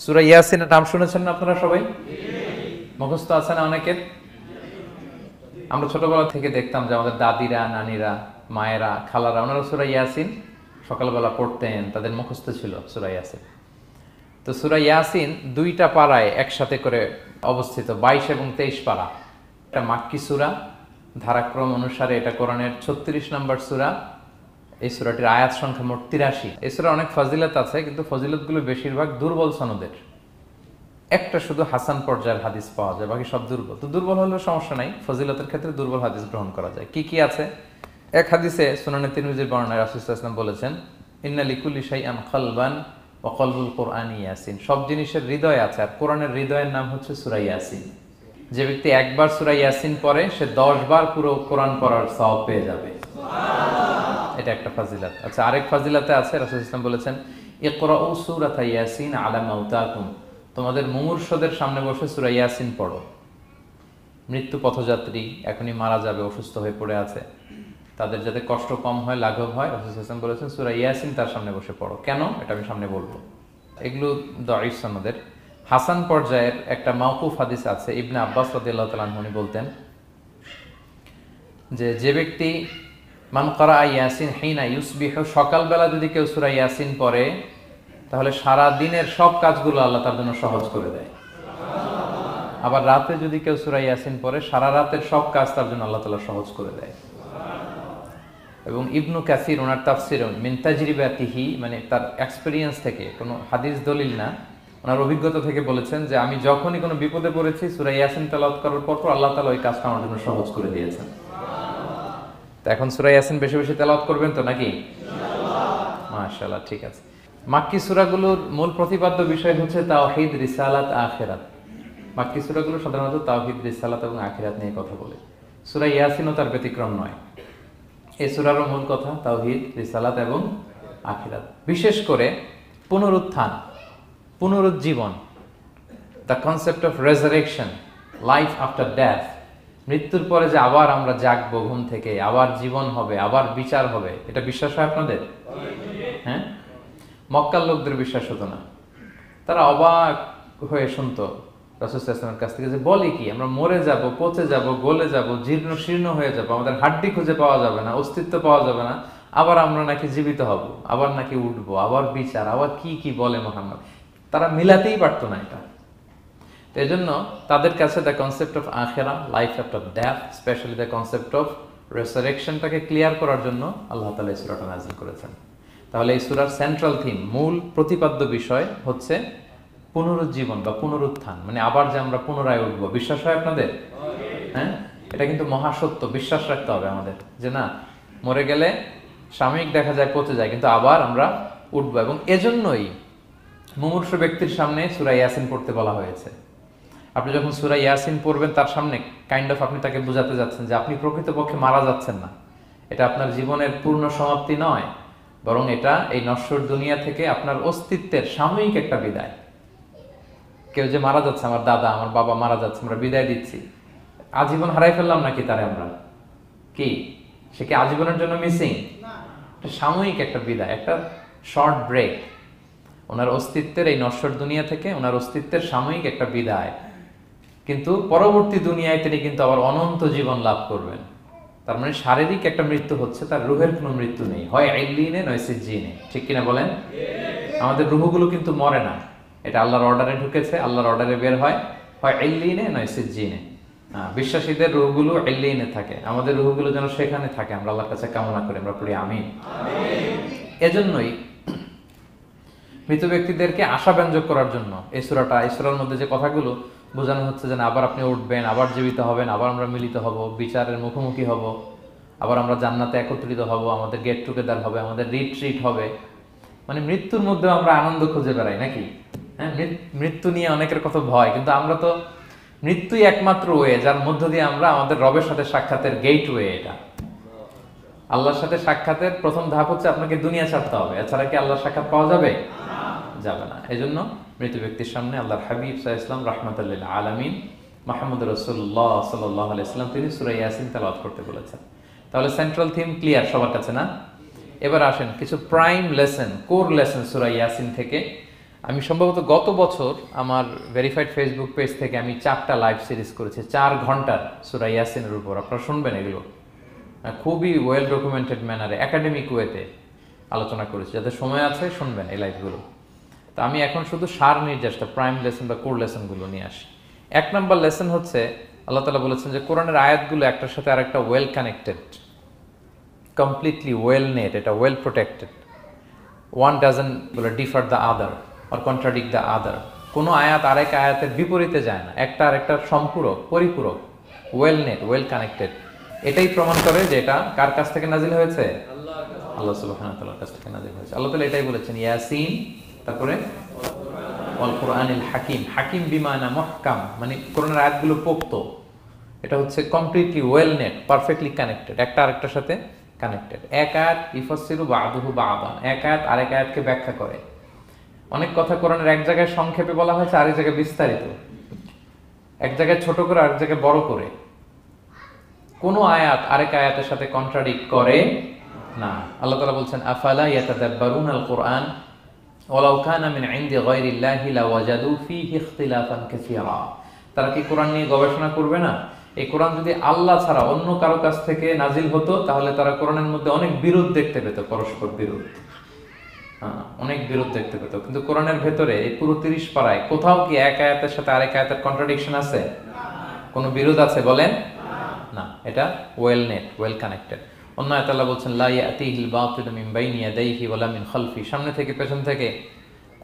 সূরা ইয়াসিনের নাম শুনেছেন না আপনারা সবাই? মুখস্থ আছে না অনেকের? আমরা ছোটবেলা থেকে দেখতাম যে আমাদের দাদিরা, নানিরা, মায়েরা, খালারা ওনারা সূরা ইয়াসিন সকালবেলা পড়তেন, তাদের মুখস্থ ছিল সূরা ইয়াসিন। তো সূরা ইয়াসিন দুইটা পারায় একসাথে করে অবস্থিত, 22 এবং 23 পারা। এটা মাক্কি সূরা, ধারাক্রম অনুসারে এটা কোরআনের 36 নম্বর সূরা। এই সূরাটির আয়াত সংখ্যা মোট 83। এই সূরা অনেক ফজিলত আছে, কিন্তু ফজিলতগুলো বেশিরভাগ দুর্বল সনদের। একটা শুধু হাসান পর্যায়ের হাদিস পাওয়া যায়, বাকি সব দুর্বল। তো দুর্বল হলেও সমস্যা নাই, ফজিলতের ক্ষেত্রে দুর্বল হাদিস গ্রহণ করা যায়। কি কি আছে? এক হাদিসে সুনানে তিরমিজির বর্ণনায় রাসূল সাল্লাল্লাহু আলাইহি ওয়াসাল্লাম বলেছেন, ইন্না লিকুল্লি শাইআন কলবান ওয়া কলবুল কুরআনি ইয়াসিন। সব জিনিসের হৃদয় আছে, আর কোরআনের হৃদয়ের নাম হচ্ছে সূরা ইয়াসিন। যে ব্যক্তি একবার সূরা ইয়াসিন পড়ে, সে 10 বার পুরো কোরআন পড়ার সওয়াব পেয়ে যাবে। এটা একটা ফাজিলত। আচ্ছা, আরেক ফাজিলতে আছে, রাসূল সাল্লাল্লাহু আলাইহি ওয়াসাল্লাম বলেছেন, ইকরাউ সূরাতা ইয়াসিন আলা মাউতাকুম। তোমাদের মুমূর্ষদের সামনে বসে সূরা ইয়াসিন পড়ো। মৃত্যু পথযাত্রী এখনই মারা যাবে, অসুস্থ হয়ে পড়ে আছে, তাদের যাতে কষ্ট কম হয়, লাঘব হয়, রাসূল সাল্লাল্লাহু আলাইহি ওয়াসাল্লাম বলেছেন সূরা ইয়াসিন তার সামনে বসে পড়ো। কেন? এটা আমি সামনে বলবো। এগুলো দাঈফ সনদের। হাসান পর্যায়ের একটা মাওকুফ হাদিস আছে, ইবনে আব্বাস রাদিয়াল্লাহু তাআলা আনহু বলতেন যে ব্যক্তি মান ক্বারা ইয়াসিন হিনা ইউসবিহু, সকালবেলা যদি কেউ সূরা ইয়াসিন পড়ে, তাহলে সারা দিনের সব কাজগুলো আল্লাহ তার জন্য সহজ করে দেয়। আবার রাতে যদি কেউ সূরা ইয়াসিন পড়ে, সারা রাতের সব কাজ তার জন্য আল্লাহ তাআলা সহজ করে দেয়। এবং ইবনু কাসির ওনার তাফসিরে মিন তাজরিবাতিহি, মানে তার এক্সপেরিয়েন্স থেকে, কোনো হাদিস দলিল না, ওনার অভিজ্ঞতা থেকে বলেছেন যে আমি যখনই কোনো বিপদে পড়েছি সূরা ইয়াসিন তেলাওয়াত করার পর আল্লাহ তাআলা ওই কাজটা আমার জন্য সহজ করে দিয়েছেন। তো এখন সূরা ইয়াসিন বেশি বেশি তেলাওয়াত করবেন তো নাকি? ইনশাআল্লাহ। মাশাআল্লাহ, ঠিক আছে। মাক্কি সূরাগুলোর মূল প্রতিপাদ্য বিষয় হচ্ছে তাওহীদ, রিসালাত, আখিরাত। মাক্কি সূরাগুলো সাধারণত তাওহীদ, রিসালাত এবং আখিরাত নিয়ে কথা বলে। সূরা ইয়াসিনও তার ব্যতিক্রম নয়। এই সূরারও মূল কথা তাওহীদ, রিসালাত এবং আখিরাত। বিশেষ করে পুনরুত্থান, পুনরুজ্জীবন, the concept of resurrection, life after death, মৃত্যুর পরে যে আবার আমরা জাগবো ঘুম থেকে, আবার জীবন হবে, আবার বিচার হবে, এটা বিশ্বাস হয় আপনাদের? হ্যাঁ, মক্কার লোকদের বিশ্বাস হতো না। তারা অবাক হয়ে শুনতো রাসূল সাল্লাল্লাহু আলাইহি ওয়াসাল্লামের কাছ থেকে যে বলে কি, আমরা মরে যাব, পচে যাব, গলে যাব, জীর্ণ শীর্ণ হয়ে যাব, আমাদের হাড্ডি খুঁজে পাওয়া যাবে না, অস্তিত্ব পাওয়া যাবে না, আবার আমরা নাকি জীবিত হব, আবার নাকি উঠবো, আবার বিচার, আবার কি কি বলে মুহাম্মদ। তারা মিলাতেই পারতো না এটা। এই জন্য তাদের কাছে দ্য কনসেপ্ট অফ আখিরা, life after death, specially the concept of রেসারেকশনটাকে ক্লিয়ার করার জন্য আল্লাহ তাআলা এই সূরাটা নাযিল করেছেন। তাহলে এই সূরার সেন্ট্রাল থিম, মূল প্রতিপাদ্য বিষয় হচ্ছে পুনরুজ্জীবন বা পুনরুত্থান, মানে আবার যে আমরা পুনরায় উঠবো। বিশ্বাস হয় আপনাদের? হ্যাঁ, এটা কিন্তু মহাসত্য, বিশ্বাস রাখতে হবে আমাদের যে না, মরে গেলে সাময়িক দেখা যায় পচে যায়, কিন্তু আবার আমরা উঠবো। এবং এজন্যই মুমূর্ষু ব্যক্তির সামনে সূরা ইয়াসিন পড়তে বলা হয়েছে। আপনি যখন সূরা ইয়াসিন পড়বেন, তার সামনে কাইন্ড অফ আপনি তাকে বোঝাতে যাচ্ছেন যে আপনি প্রকৃতপক্ষে মারা যাচ্ছেন না, এটা আপনার জীবনের পূর্ণ সমাপ্তি নয়, বরং এটা এই নশ্বর দুনিয়া থেকে আপনার অস্তিত্বের সাময়িক একটা বিদায়। কেউ যে মারা যাচ্ছে, আমার দাদা, আমার বাবা মারা যাচ্ছে, আমরা বিদায় দিচ্ছি, আজীবন হারাই ফেললাম নাকি তারে আমরা? কি সে কি আজীবনের জন্য মিসিং? সাময়িক একটা বিদায়, একটা শর্ট ব্রেক। ওনার অস্তিত্বের এই নশ্বর দুনিয়া থেকে ওনার অস্তিত্বের সাময়িক একটা বিদায়, কিন্তু পরবর্তী দুনিয়ায় তিনি কিন্তু আবার অনন্ত জীবন লাভ করবেন। তার মানে শারীরিক একটা মৃত্যু হচ্ছে, তার রুহের কোনো মৃত্যু নেই, হয় ইল্লিনে নয় সিজ্জিনে। ঠিক কিনা বলেন? আমাদের রুহগুলো কিন্তু মরে না, এটা আল্লাহর অর্ডারে ঢুকেছে, আল্লাহর অর্ডারে বের হয়, হয় ইল্লিনে নয় সিজ্জিনে। বিশ্বাসীদের রুহগুলো ইল্লিনে থাকে, আমাদের রুহগুলো যেন সেখানে থাকে, আমরা আল্লাহর কাছে কামনা করি, আমরা পড়ি আমিন। এজন্যই মৃত ব্যক্তিদেরকে আশাব্যঞ্জক করার জন্য এই সূরার মধ্যে যে কথাগুলো বোঝানো হচ্ছে যে আবার আপনি উঠবেন, আবার জীবিত হবেন, আবার আমরা মিলিত হব, বিচারের মুখোমুখি হব, আবার আমরা জান্নাতে একত্রিত হব, আমাদের গেট টুগেদার হবে, আমাদের রিট্রিট হবে। মানে মৃত্যুর মধ্যে আমরা আনন্দ খুঁজে বেড়াই নাকি? হ্যাঁ, মৃত্যু নিয়ে অনেকের কত ভয়, কিন্তু আমরা তো মৃত্যুই একমাত্র ওয়ে যার মধ্য দিয়ে আমরা আমাদের রবের সাথে সাক্ষাতের গেট ওয়ে। এটা আল্লাহর সাথে সাক্ষাতের প্রথম ধাপ হচ্ছে আপনাকে দুনিয়া ছাড়তে হবে, এছাড়া কি আল্লাহর সাক্ষাৎ পাওয়া যাবে? যাবে না। এজন্য মৃত ব্যক্তির সামনে আল্লাহর হাবিব সাল্লাল্লাহু আলাইহি ওয়াসাল্লাম রাহমাতুল লিল আলামিন মুহাম্মদ রাসূলুল্লাহ সাল্লাল্লাহু আলাইহি ওয়াসাল্লাম তিনি সূরা ইয়াসিন তেলাওয়াত করতে বলেছেন। তাহলে সেন্ট্রাল থিম ক্লিয়ার সবার কাছে না? এবার আসেন কিছু প্রাইম লেসন, কোর লেসন সূরা ইয়াসিন থেকে আমি সম্ভবত গত বছর আমার ভেরিফাইড ফেসবুক পেজ থেকে আমি 4টা লাইভ সিরিজ করেছি 4 ঘন্টার সূরা ইয়াসিনের উপর। আপনারা শুনবেন এগুলো, খুবই ওয়েল ডকুমেন্টেড ম্যানারে একাডেমিক ওয়েতে আলোচনা করেছি। যাদের সময় আছে শুনবেন এই লাইভগুলো। তো আমি এখন শুধু সার নির্যাসটা প্রাইম লেসন বা কোর লেসনগুলো নিয়ে আসি। 1 নম্বর লেসন হচ্ছে আল্লাহ তাআলা বলেছেন যে কোরআনের আয়াতগুলো একটার সাথে আরেকটা well connected, completely well knit, এটা well protected. One doesn't differ the other or contradict the other. কোনো আয়াত আরেক আয়াতের বিপরীতে যায় না, একটা আরেকটার সম্পূরক, পরিপূরক, ওয়েল নেট, ওয়েল কানেক্টেড। এটাই প্রমাণ করে যে এটা কার কাছ থেকে নাজিল হয়েছে? আল্লাহ সুবহানাহু ওয়া তাআলার কাছ থেকে নাজিল হয়েছে। আল্লাহ তাআলা এটাই বলেছেন ইয়াসিন, তারপরে ওয়াল কুরআনিল হাকিম। হাকিম বিমানা মুহকাম, মানে কোরআনের আয়াতগুলো পোক্ত। এটা হচ্ছে completely well net, perfectly connected, একটা আরেকটার সাথে কানেক্টেড। এক আয়াত ইফাসসিরু বা'দুহু বা'দান, এক আয়াত আরেক আয়াতকে ব্যাখ্যা করে। অনেক কথা কোরআনের এক জায়গায় সংক্ষেপে বলা হয়েছে, আরেক জায়গায় বিস্তারিত, এক জায়গায় ছোট করে আরেক জায়গায় বড় করে। কোন আয়াত আরেক আয়াতের সাথে কন্ট্রাডিক্ট করে না। আল্লাহ তাআলা বলছেন আফালা ইয়াতাদাব্বারুনাল কুরআন ওয়ালাউ কানা মিন ইনদি গায়রিল্লাহি লাওয়াজাদু ফীহি ইখতিলাফান কাসীরা। তারা কি কোরআন নিয়ে গবেষণা করবে না? এই কোরআন যদি আল্লাহ ছাড়া অন্য কারো কাছ থেকে নাজিল হতো তাহলে তারা কোরআনের মধ্যে অনেক বিরোধ দেখতে পেত, পরস্পর বিরোধ, অনেক বিরোধ দেখতে পেত। কিন্তু কোরআনের ভেতরে এই পুরো 30 পারায় কোথাও কি এক আয়াতের সাথে আরেক আয়াতের কন্ট্রাডিকশন আছে? কোনো বিরোধ আছে বলেন? না, এটা ওয়েল নেট, ওয়েল কানেক্টেড। অন্য আয়াতে আল্লাহ বলছেন লা ইয়াতিহিল বাতিলু মিন বাইনি ইয়াদাইহি ওয়ালা মিন খালফি। সামনে থেকে পেছন থেকে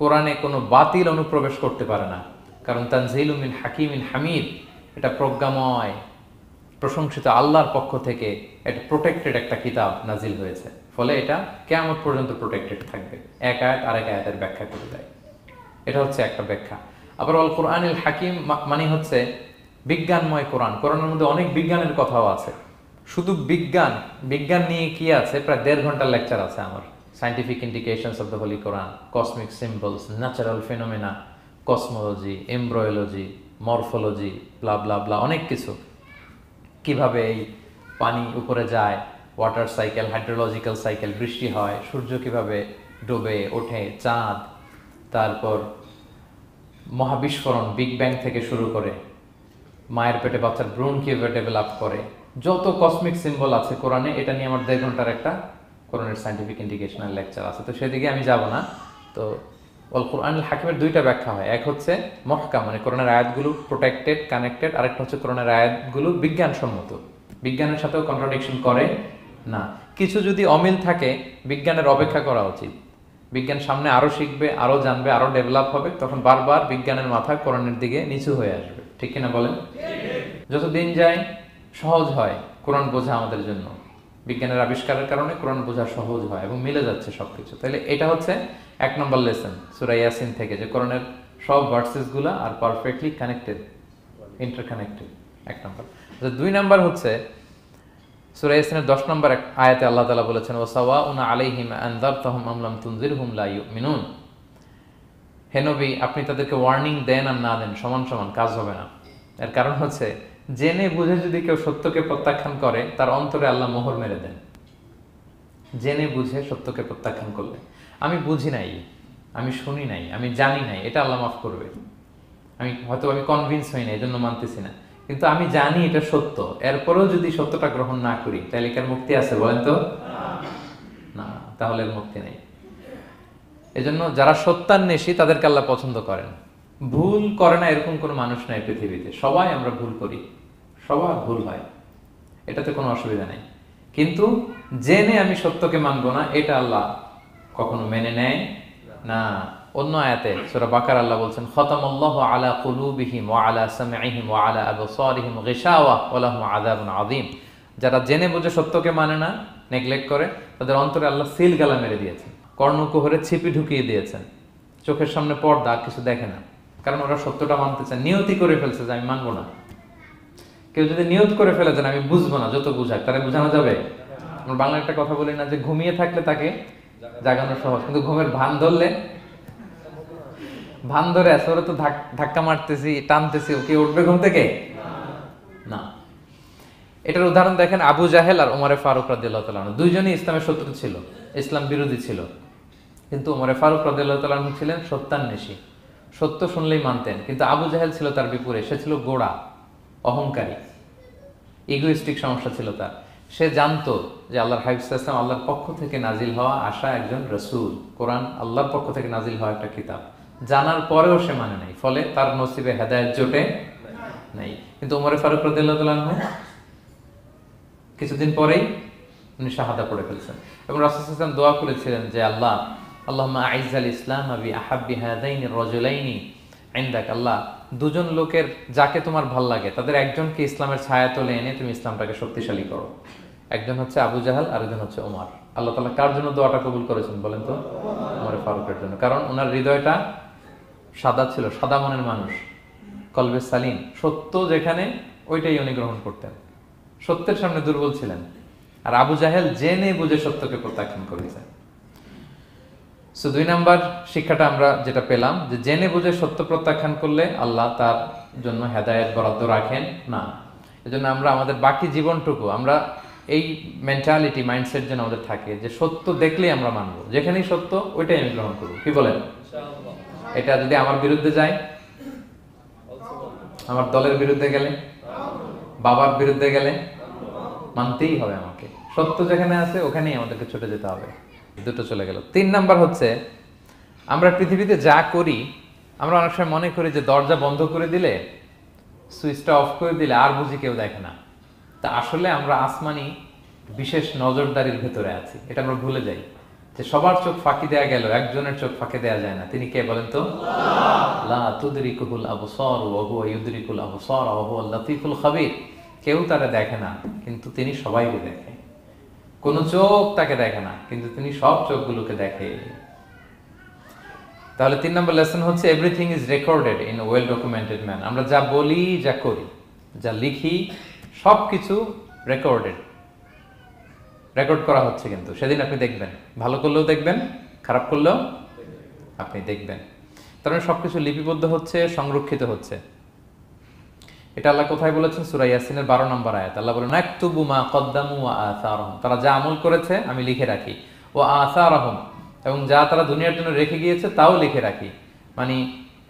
কোরআনে কোনো বাতিল অনুপ্রবেশ করতে পারে না, কারণ তানজিলু মিন হাকিমিন হামিদ, এটা প্রজ্ঞাময় প্রশংসিত আল্লাহর পক্ষ থেকে এটা প্রোটেক্টেড একটা কিতাব নাজিল হয়েছে। ফলে এটা কিয়ামত পর্যন্ত প্রোটেক্টেড থাকবে। এক আয়াত আরেক আয়াতের ব্যাখ্যা করে দেয়, এটা হচ্ছে একটা ব্যাখ্যা। আবার আল কোরআনিল হাকিম মানে হচ্ছে বিজ্ঞানময় কোরআন। কোরআনের মধ্যে অনেক বিজ্ঞানের কথাও আছে। শুধু বিজ্ঞান নিয়ে কি আছে, প্রায় 1.5 ঘন্টার লেকচার আছে আমার। Scientific indications of the holy Quran, cosmic symbols, natural phenomena, cosmology, embryology, morphology, blah blah blah, অনেক কিছু। কিভাবে এই পানি উপরে যায়, ওয়াটার সাইকেল, হাইড্রোলজিক্যাল সাইকেল, বৃষ্টি হয়, সূর্য কিভাবে ডুবে ওঠে, চাঁদ, তারপর মহাবিস্ফোরণ, বিগ ব্যাং থেকে শুরু করে মায়ের পেটে বাচ্চার ভ্রূণ কিভাবে ডেভেলপ করে, যত কসমিক সিম্বল আছে কোরআনে, এটা নিয়ে আমার 1.5 ঘন্টার একটা কোরআনের সায়েন্টিফিক ইন্ডিকেশনাল লেকচার আছে। তো সেদিকে আমি যাব না। তো আল কোরআনুল হাকিমের 2টা ব্যাখ্যা হয়। এক হচ্ছে মুহকাম, মানে কোরআনের আয়াতগুলো প্রোটেক্টেড, কানেক্টেড। আরেকটা হচ্ছে কোরআনের আয়াতগুলো বিজ্ঞানসম্মত, বিজ্ঞানের সাথেও কন্ট্রাডিকশন করে না। কিছু যদি অমিল থাকে, বিজ্ঞানের অপেক্ষা করা উচিত। বিজ্ঞান সামনে আরো শিখবে, আরো জানবে, আরো ডেভেলপ হবে, তখন বারবার বিজ্ঞানের মাথা কোরআনের দিকে নিচু হয়ে আসবে। ঠিক কিনা বলেন? যত দিন যায় সহজ হয় কোরআন বোঝা আমাদের জন্য। বিজ্ঞানের আবিষ্কারের কারণে কোরআন বোঝা সহজ হয় এবং মিলে যাচ্ছে সবকিছু। তাহলে এটা হচ্ছে 1 নম্বর লেসন সূরা ইয়াসিন থেকে, যে কোরআনের সব ভার্সেসগুলো আর পারফেক্টলি কানেক্টেড, ইন্টারকানেক্টেড। 1 নম্বর। 2 নম্বর হচ্ছে সূরা ইয়াসিনের 10 নম্বর আয়াতে আল্লাহ তাআলা বলেছেন ওয়াসাওয়াউন আলাইহিম আনযারতাহুম আম লাম তুনজিরহুম লা ইউমিনুন। হে নবী, আপনি তাদেরকে ওয়ার্নিং দেন আর না দেন, সমান সমান, কাজ হবে না। এর কারণ হচ্ছে জেনে বুঝে যদি কেউ সত্যকে প্রত্যাখ্যান করে, তার অন্তরে আল্লাহ মোহর মেরে দেন। জেনে বুঝে সত্যকে প্রত্যাখ্যান করলে, আমি বুঝি নাই, আমি শুনি নাই, আমি জানি নাই, এটা আল্লাহ মাফ করবে। আমি কনভিন্স হই না, এই জন্য মানতেছি না, কিন্তু আমি জানি এটা সত্য, এরপরেও যদি সত্যটা গ্রহণ না করি, তাহলে কার মুক্তি আছে বলেন তো? না, তাহলে মুক্তি নেই। এজন্য যারা সত্যান্বেষী তাদেরকে আল্লাহ পছন্দ করেন। ভুল করে না এরকম কোনো মানুষ নাই পৃথিবীতে। সবাই আমরা ভুল করি, সবার ভুল হয়, এটাতে কোনো অসুবিধা নেই। কিন্তু জেনে আমি সত্যকে মানবো না, এটা আল্লাহ কখনো মেনে নেয় না। অন্য আয়াতে সূরা বাকারা আল্লাহ বলছেন খতামাল্লাহু আলা কুলুবিহিম ওয়া আলা সামঈহিম ওয়া আলা আবসারিহিম গিশাওয়া ওয়া লাহুম আযাবুন আযীম। যারা জেনে বুঝে সত্যকে মানে না, নেগলেক্ট করে, তাদের অন্তরে আল্লাহ সিল গালা মেরে দিয়েছেন, কর্ণকুহরে ছিপি ঢুকিয়ে দিয়েছেন, চোখের সামনে পর্দা, কিছু দেখে না। কারণ ওরা সত্যটা মানতে চায়, নিয়তি করে ফেলছে যে আমি মানবো না। কেউ যদি নিয়ত করে ফেলে যে আমি বুঝবো না, যত বুঝাক, তারা বুঝানো যাবে? আমরা বাংলায় একটা কথা বলি না যে ঘুমিয়ে থাকলে তাকে জাগানো সহজ, কিন্তু ঘুমের ভান ধরে আছে, ওরা তো ধাক্কা মারতেছি, টানতেছি, ওকে উঠবে ঘুম থেকে? না। এটার উদাহরণ দেখেন আবু জাহেল আর ওমরে ফারুক রাদিয়াল্লাহু তাআলা আনহু। দুইজনই ইসলামের শত্রু ছিল, ইসলাম বিরোধী ছিল। কিন্তু ওমর ফারুক রাদিয়াল্লাহু তাআলা আনহু ছিলেন সত্যান্বেষী, সত্য শুনলেই মানতেন। কিন্তু আবু জাহেল ছিল তার বিপরীতে, সে ছিল গোড়া, অহংকারী, ইগোইস্টিক সমস্যা ছিল তার। সে জানতো যে আল্লাহর হাবিব সাল্লাল্লাহু আলাইহি ওয়াসাল্লাম আল্লাহর পক্ষ থেকে নাজিল হওয়া আসা একজন রাসূল, কোরআন আল্লাহর পক্ষ থেকে নাজিল হওয়া একটা কিতাব, জানার পরেও সে মানে নাই, ফলে তার নসিবে হেদায়েত জোটে নাই। কিন্তু ওমর ফারুক রাদিয়াল্লাহু তাআলা আনহু কিছুদিন পরেই উনি শাহাদা পড়ে ফেলছেন এবং রাসূল সাল্লাল্লাহু আলাইহি ওয়াসাল্লাম দোয়া করেছিলেন যে আল্লাহ আল্লাহুম্মা আইজ্জাল ইসলাম বি আহাব্বি হাযাইনি রাজুলাইনি ইনদাক, আল্লাহ দুজন লোকের যাকে তোমার ভাল লাগে তাদের একজনকে ইসলামের ছায়া তলে এনে তুমি ইসলামটাকে শক্তিশালী করো। একজন হচ্ছে আবু জাহাল, আরেকজন হচ্ছে ওমর। আল্লাহ তাআলা কার জন্য দোয়াটা কবুল করেছেন বলেন তো? ওমর ফারুকের জন্য। কারণ ওনার হৃদয়টা সাদা ছিল, সাদা মনের মানুষ, কলবে সালিম, সত্য যেখানে ওইটাই উনি গ্রহণ করতেন, সত্যের সামনে দুর্বল ছিলেন। আর আবু জাহেল জেনে বুঝে সত্যকে প্রত্যাখ্যান করেছে। সো 2 নাম্বার শিক্ষাটা আমরা যেটা পেলাম যে জেনে বুঝে সত্য প্রত্যাখ্যান করলে আল্লাহ তার জন্য হেদায়েত বরাদ্দ রাখেন না। এজন্য আমরা আমাদের বাকি জীবনটুকু আমরা এই মেন্টালিটি, মাইন্ডসেট যেন আমাদের থাকে যে সত্য দেখলেই আমরা মানবো, যেখানেই সত্য ওইটাই আমি গ্রহণ করবো। কি বলেন? এটা যদি আমার বিরুদ্ধে যায়, আমার দলের বিরুদ্ধে গেলে, বাবার বিরুদ্ধে গেলে, মানতেই হবে আমাকে। সত্য যেখানে আছে ওখানেই আমাদেরকে ছুটে যেতে হবে। দুটো চলে গেল। 3 নাম্বার হচ্ছে আমরা পৃথিবীতে যা করি আমরা অনেক সময় মনে করি যে দরজা বন্ধ করে দিলে, সুইচটা অফ করে দিলে আর বুঝি কেউ দেখে না। তা আসলে আমরা আসমানি বিশেষ নজরদারির ভেতরে আছি, এটা আমরা ভুলে যাই যে সবার চোখ ফাঁকি দেয়া গেল, একজনের চোখ ফাঁকি দেয়া যায় না। তিনি কে বলেন তো? লা তুদরিকুল আবসার ওয়া হুয়া ইউদরিকুল আবসার ওয়া হুয়াল লাতীফুল খাবীর। কেউ তারে দেখে না কিন্তু তিনি সবাইকে দেখে। কোন চোখ তাকে দেখে না কিন্তু তিনি সব চোখগুলোকে দেখে। তাহলে 3 নম্বর লেসন হচ্ছে everything is recorded in well documented man. আমরা যা বলি, যা করি, যা লিখি সবকিছু রেকর্ড করা হচ্ছে। কিন্তু সেদিন আপনি দেখবেন, ভালো করলেও দেখবেন, খারাপ করলেও আপনি দেখবেন। তার মানে সবকিছু লিপিবদ্ধ হচ্ছে, সংরক্ষিত হচ্ছে। এটা আল্লাহ কোথায় বলেছেন? সূরা ইয়াসিনের 12 নম্বর আয়াত। আল্লাহ বলেন নাকতুবু মা কদ্দামু ওয়া আসারহুম, তারা যা আমল করেছে আমি লিখে রাখি। ওয়া আসারহুম, এবং যা তারা দুনিয়ার জন্য রেখে গিয়েছে তাও লিখে রাখি। মানে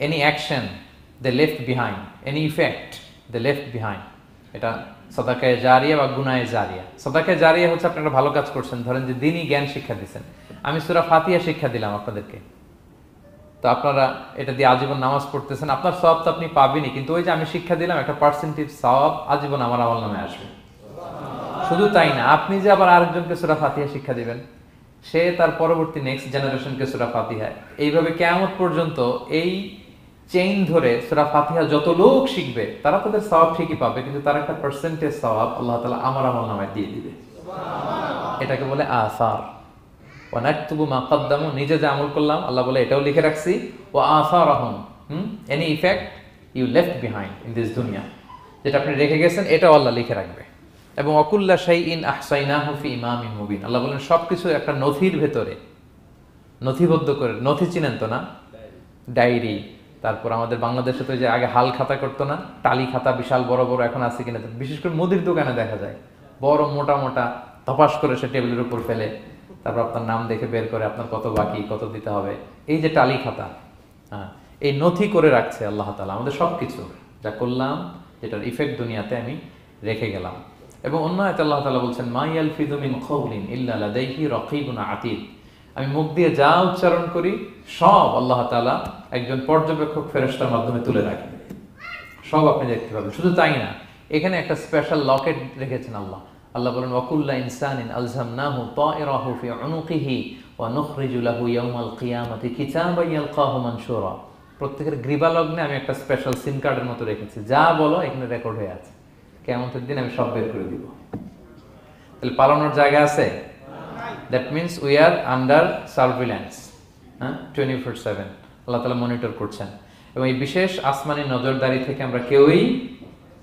এনি অ্যাকশন দে লেফট বিহাইন্ড, এনি ইফেক্ট দে লেফট বিহাইন্ড। এটা সাদাকায়ে জারিয়া বা গুনায়ে জারিয়া। সাদাকায়ে জারিয়া হচ্ছে আপনি একটা ভালো কাজ করছেন, ধরেন যে দ্বীনি জ্ঞান শিক্ষা দিচ্ছেন। আমি সূরা ফাতিহা শিক্ষা দিলাম আপনাদেরকে, তো আপনারা এটা দিয়ে আজীবন নামাজ পড়তেছেন, আপনার সওয়াব তো আপনি পাবেনই, কিন্তু ওই যে আমি শিক্ষা দিলাম একটা পার্সেন্টেজ সওয়াব আজীবন আমার আমল নামে আসবে। শুধু তাই না, আপনি যে আবার আরেকজনকে সূরা ফাতিহা শিক্ষা দিবেন, সে তার পরবর্তী নেক্সট জেনারেশনকে সূরা ফাতিহা, এইভাবে কিয়ামত পর্যন্ত এই চেইন ধরে সূরা ফাতিহা যত লোক শিখবে তারা তাদের সওয়াব ঠিকই পাবে, কিন্তু তার একটা পার্সেন্টেজ সওয়াব আল্লাহ তাআলা আমার আমল নামায় দিয়ে দিবে। এটাকে বলে আসার। ওয়া নাকতুবু মা কদ্দামু, নিজে যে আমল করলাম আল্লাহ বলে এটাও লিখে রাখছি। ওয়া আসারহুম, any effect you left behind in this দুনিয়া, যেটা আপনি রেখে গেছেন এটাও আল্লাহ লিখে রাখবে। এবং অকুল্লা শাইইন আহসাইনাহু ফি ইমামিন মুবিন, আল্লাহ বলেন সবকিছু একটা নথির ভেতরে নথিবদ্ধ করে। নথি চিনেন তো না? ডায়েরি। তারপর আমাদের বাংলাদেশে তো যে আগে হাল খাতা করতো না, টালি খাতা বিশাল বড় বড়, এখন আছে কিনা, বিশেষ করে মুদির দোকানে দেখা যায় বড় মোটা মোটা ধপাস করে সে টেবিলের উপর ফেলে, তারপর আপনার নাম দেখে বের করে আপনার কত বাকি, কত দিতে হবে, এই যে টালি খাতা, হ্যাঁ, এই নথি করে রাখছে আল্লাহ তাআলা আমাদের সবকিছু যা করলাম, যেটার ইফেক্ট দুনিয়াতে আমি রেখে গেলাম। এবং অন্য আয়াতে আল্লাহ তাআলা বলছেন মা ইয়ালফিযু মিন কাওলিন ইল্লা লাদাইহি রাকীবুন আতীদ, আমি মুখ দিয়ে যা উচ্চারণ করি সব আল্লাহ তাআলা একজন পর্যবেক্ষক ফেরেশতার মাধ্যমে তুলে রাখেন, সব আপনি দেখতে পাবেন। শুধু তাই না, এখানে একটা স্পেশাল লকেট রেখেছেন আল্লাহ। আল্লাহ বলেন ওয়াকুল্লা ইনসানিন আলজামনাহু তায়রাহু ফি উনুকিহি ওয়া নুখরিজু লাহু ইয়াওমাল কিয়ামাতি কিতাবান ইয়ালকাহু মানশুরা। প্রত্যেকের গ্রীবা লগ্নে আমি একটা স্পেশাল সিম কার্ডের মতো রেখেছি, যা বলো এখানে রেকর্ড হয়ে আছে, কিয়ামতের দিন আমি সব বের করে দিব। তাহলে পালানোর জায়গা আছে? That means we are under surveillance, হ্যাঁ, 24/7 আল্লাহ তাআলা মনিটর করছেন। এবং এই বিশেষ আসমানি নজরদারি থেকে আমরা কেউই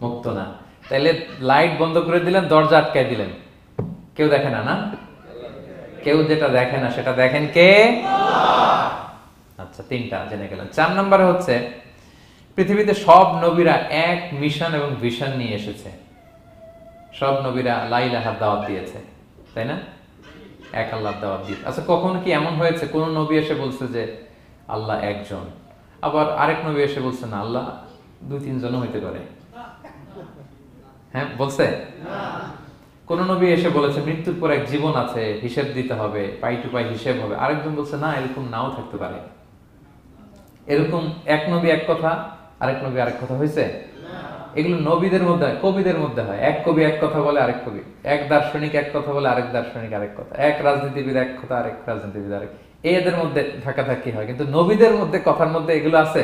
মুক্ত না। তাইলে লাইট বন্ধ করে দিলেন, দরজা আটকায় দিলেন, কেউ দেখে না, না? কেউ যেটা দেখে না সেটা দেখেন কে? আচ্ছা, 3টা জেনে গেলেন। 4 নম্বরে হচ্ছে পৃথিবীতে সব নবীরা এক মিশন এবং ভিশন নিয়ে এসেছে। সব নবীরা লা ইলাহার দাওয়াত দিয়েছে, তাই না? এক আল্লাহর দাওয়াত দিতে। আচ্ছা, কখনো কি এমন হয়েছে কোন নবী এসে বলছে যে আল্লাহ একজন, আবার আরেক নবী এসে বলছে না আল্লাহ দুই তিনজনও হইতে পারে? হ্যাঁ, বলছে? কোন নবী এসে বলেছে মৃত্যুর পর এক জীবন আছে, হিসেব দিতে হবে, পাই টু পাই হিসেব হবে, আরেকজন বলছে না এরকম নাও থাকতে পারে? এরকম এক নবী এক কথা, আরেক নবী আরেক কথা হয়েছে? এগুলো নবীদের মধ্যে হয়, কবিদের মধ্যে হয়। এক কবি এক কথা বলে, আরেক কবি, এক দার্শনিক এক কথা বলে, আরেক দার্শনিক আরেক কথা, এক রাজনীতিবিদ এক কথা, আরেক রাজনীতিবিদ আরেক, এদের মধ্যে ধাক্কাধাক্কি হয়। কিন্তু নবীদের মধ্যে কথার মধ্যে এগুলো আছে?